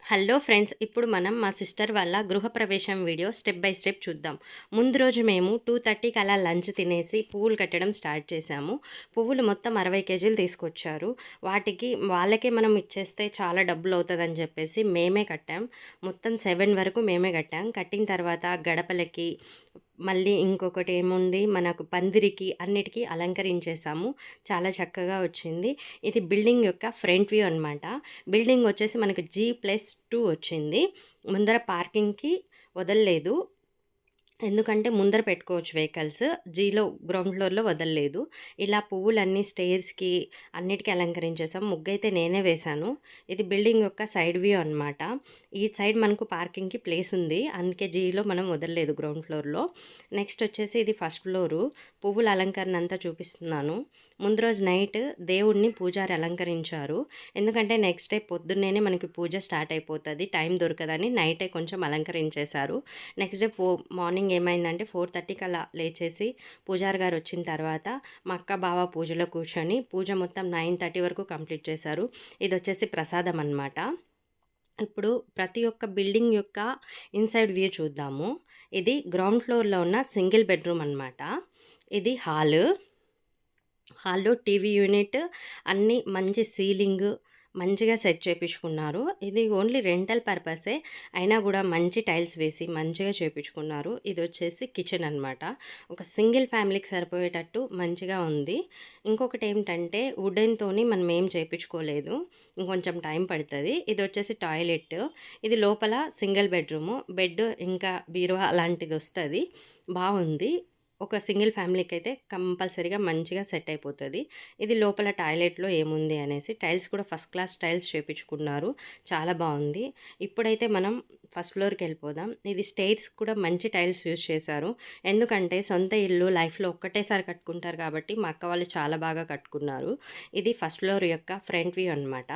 Hello friends, ఇప్పుడు మనం మా సిస్టర్ వాళ్ళ గృహప్రవేశం వీడియో స్టెప్ బై స్టెప్ చూద్దాం. ముందు రోజు మేము 2:30కి అలా లంచ్ తినేసి పువ్వులు కట్టడం స్టార్ట్ చేశాము. పువ్వులు మొత్తం 60 కేజీలు తీసుకొచ్చారు. వాటికి వాళ్ళకే మనం ఇచ్చేస్తే చాలా డబ్బులవుతదని చెప్పేసి మేమే కట్టాం. మొత్తం 7 వరకు మేమే కట్టాం. కట్టిన తర్వాత గడపలకి, మళ్ళీ ఇంకొకటి ఏముంది, మనకు పందిరికి అన్నిటికి అలంకరించేసాము. చాలా చక్కగా వచ్చింది. ఇది బిల్డింగ్ యొక్క ఫ్రంట్ వ్యూ అనమాట. బిల్డింగ్ వచ్చేసి మనకు G+2 వచ్చింది. ముందర పార్కింగ్‌కి వదలలేదు. ఎందుకంటే ముందర పెట్టుకోవచ్చు వెహికల్స్. గ్రౌండ్ ఫ్లోర్‌లో వదలలేదు. ఇలా పువ్వులన్నీ స్టేర్స్‌కి అన్నిటికి అలంకరించేసాం. ముగ్గైతే నేనే వేశాను. ఇది బిల్డింగ్ యొక్క సైడ్ వ్యూ అనమాట. ఈ సైడ్ మనకు పార్కింగ్‌కి ప్లేస్ ఉంది. అందుకే జీలో మనం వదలలేదు గ్రౌండ్ ఫ్లోర్‌లో. నెక్స్ట్ వచ్చేసి ఇది ఫస్ట్ ఫ్లోరు. పువ్వుల అలంకరణ అంతా చూపిస్తున్నాను. ముందు రోజు నైట్ దేవుడిని పూజారి అలంకరించారు. ఎందుకంటే నెక్స్ట్ డే పొద్దున్నేనే మనకి పూజ స్టార్ట్ అయిపోతది. టైం దొరకదని నైటే కొంచెం అలంకరించేశారు. నెక్స్ట్ డే మార్నింగ్ ఏమైందంటే 4:30కి అలా లేచేసి పూజారి గారు వచ్చిన తర్వాత మా అక్క, బావ పూజలో కూర్చొని పూజ మొత్తం 9:30 వరకు కంప్లీట్ చేశారు. ఇదొచ్చేసి ప్రసాదం అనమాట. ఇప్పుడు ప్రతి ఒక్క బిల్డింగ్ యొక్క ఇన్సైడ్ వ్యూ చూద్దాము. ఇది గ్రౌండ్ ఫ్లోర్‌లో ఉన్న సింగిల్ బెడ్‌రూమ్ అనమాట. ఇది హాల్‌లో టీవీ యూనిట్, అన్నీ మంచి సీలింగు మంచిగా సెట్ చేపించుకున్నారు. ఇది ఓన్లీ రెంటల్ పర్పసే. అయినా గూడా మంచి టైల్స్ వేసి మంచిగా చేపించుకున్నారు. ఇదొచ్చేసి కిచెన్ అనమాట. ఒక సింగిల్ ఫ్యామిలీకి సరిపోయేటట్టు మంచిగా ఉంది. ఇంకొకటేంటంటే వుడెన్‌తోని మనం ఏం చేపించుకోలేదు. ఇంకొంచెం టైం పడతది. ఇదొచ్చేసి టాయిలెట్. ఇది లోపల సింగిల్ బెడ్‌రూము. బెడ్ ఇంకా బీరువా అలాంటిదొస్తది. బావుంది. ఒక సింగిల్ ఫ్యామిలీకైతే కంపల్సరీగా మంచిగా సెట్ అయిపోతది. ఇది లోపల టాయిలెట్‌లో ఏముంది అనేసి టైల్స్ కూడా ఫస్ట్ క్లాస్ టైల్స్ చేపించుకున్నారు. చాలా బావుంది. ఇప్పుడైతే మనం ఫస్ట్ ఫ్లోర్‌కెళ్ళిపోదాం. ఇది స్టెయిర్స్ కూడా మంచి టైల్స్ యూజ్ చేశారు. ఎందుకంటే సొంత ఇల్లు లైఫ్‌లో ఒక్కటేసారి కట్టుకుంటారు కాబట్టి మా అక్క వాళ్ళు చాలా బాగా కట్టుకున్నారు. ఇది ఫస్ట్ ఫ్లోర్ యొక్క ఫ్రంట్ వ్యూ అనమాట.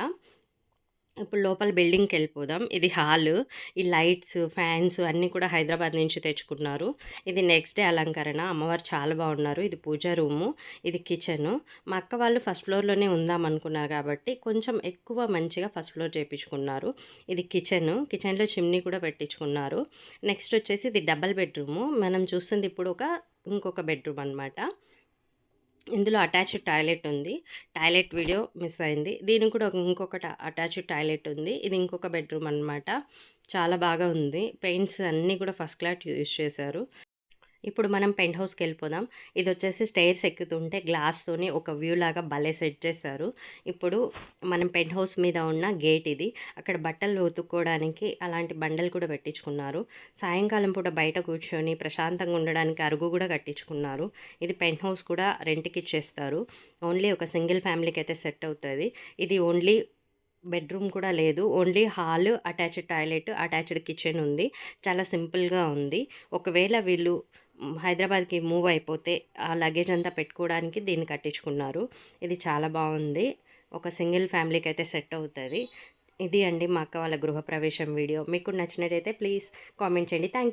ఇప్పుడు లోపల బిల్డింగ్‌కెళ్ళిపోదాం. ఇది హాలు. ఈ లైట్స్, ఫ్యాన్స్ అన్నీ కూడా హైదరాబాద్ నుంచి తెచ్చుకున్నారు. ఇది నెక్స్ట్ డే అలంకరణ. అమ్మవారు చాలా బాగున్నారు. ఇది పూజా రూము. ఇది కిచెను. మా అక్క వాళ్ళు ఫస్ట్ ఫ్లోర్‌లోనే ఉందామనుకున్నారు కాబట్టి కొంచెం ఎక్కువ మంచిగా ఫస్ట్ ఫ్లోర్ చేపించుకున్నారు. ఇది కిచెను. కిచెన్‌లో చిమ్నీ కూడా పెట్టించుకున్నారు. నెక్స్ట్ వచ్చేసి ఇది డబుల్ బెడ్‌రూము. మనం చూస్తుంది ఇప్పుడు ఇంకొక బెడ్‌రూమ్ అనమాట. ఇందులో అటాచ్డ్ టాయిలెట్ ఉంది. టాయిలెట్ వీడియో మిస్ అయింది. దీనికి కూడా ఇంకొకటి అటాచ్డ్ టాయిలెట్ ఉంది. ఇది ఇంకొక బెడ్‌రూమ్ అనమాట. చాలా బాగా ఉంది. పెయింట్స్ అన్నీ కూడా ఫస్ట్ క్లాస్ యూజ్ చేశారు. ఇప్పుడు మనం పెంట్ హౌస్‌కెళ్ళిపోదాం. ఇదొచ్చేసి స్టెయిర్స్ ఎక్కుతుంటే గ్లాస్‌తోని ఒక వ్యూ లాగా భలే సెట్ చేశారు. ఇప్పుడు మనం పెంట్ హౌస్ మీద ఉన్న గేట్ ఇది. అక్కడ బట్టలు ఉతుక్కోవడానికి అలాంటి బండలు కూడా పెట్టించుకున్నారు. సాయంకాలం పూట బయట కూర్చొని ప్రశాంతంగా ఉండడానికి అరుగు కూడా కట్టించుకున్నారు. ఇది పెంట్ హౌస్ కూడా రెంట్‌కిచ్చేస్తారు. ఓన్లీ ఒక సింగిల్ ఫ్యామిలీకైతే సెట్ అవుతది. ఇది ఓన్లీ బెడ్‌రూమ్ కూడా లేదు. Only hall, attached toilet, attached kitchen ఉంది. చాలా సింపుల్‌గా ఉంది. ఒకవేళ వీళ్ళు హైదరాబాద్‌కి మూవ్ అయిపోతే ఆ లగేజ్ అంతా పెట్టుకోవడానికి దీన్ని కట్టించుకున్నారు. ఇది చాలా బావుంది. ఒక సింగిల్ ఫ్యామిలీకైతే సెట్ అవుతది. ఇది అండి మా అక్క వాళ్ళ గృహప్రవేశం వీడియో. మీకు నచ్చినట్టయితే ప్లీజ్ కామెంట్ చేయండి. థాంక్